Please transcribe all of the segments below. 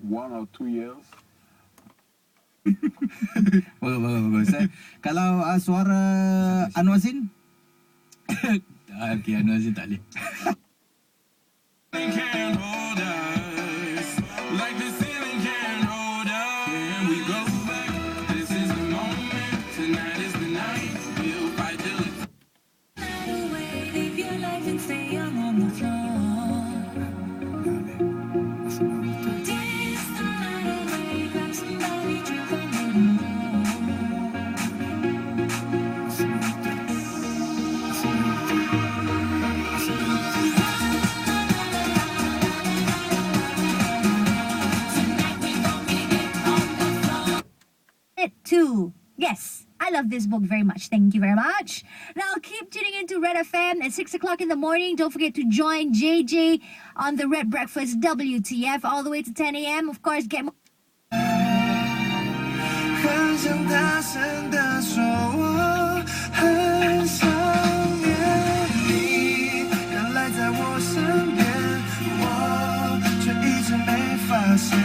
1 or 2 years. Bagus. Kalau suara Anwar Zain? Okay, Anwar Zain tak boleh. Yes, I love this book very much. Thank you very much. Now keep tuning into Red FM at 6 o'clock in the morning. Don't forget to join JJ on the Red Breakfast WTF all the way to 10 a.m. Of course, get more. 很想大声地说我很想念你，原来在我身边，我却一直没发现。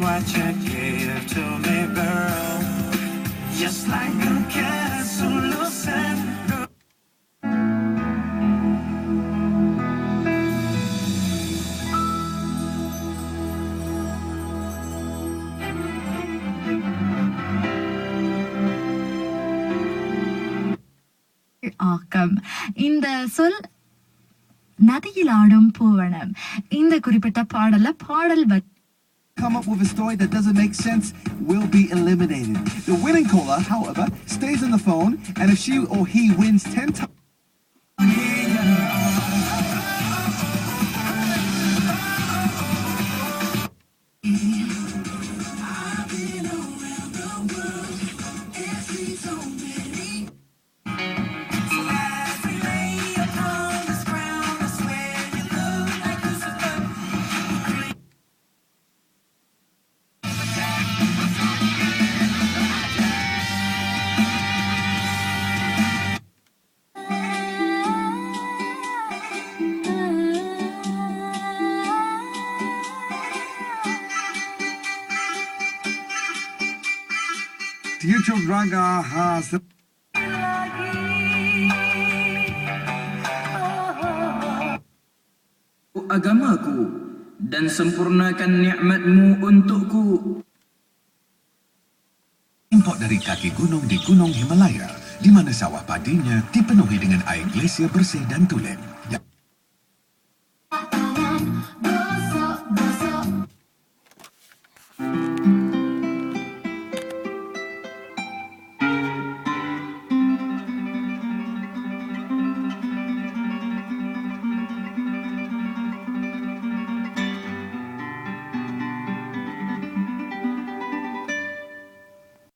What you give to me, girl, just like a castle lucid. ஆக்கம் இந்த சொல் நதியில் ஆடும் பூவனம். இந்த குறிப்பிட்ட பாடல் come up with a story that doesn't make sense will be eliminated. The winning caller, however, stays on the phone, and if she or he wins 10 times... YouTube Draga has the agamaku dan sempurnakan nikmatmu untukku. Import dari kaki gunung di Gunung Himalaya, di mana sawah padinya dipenuhi dengan air glasier bersih dan tulen.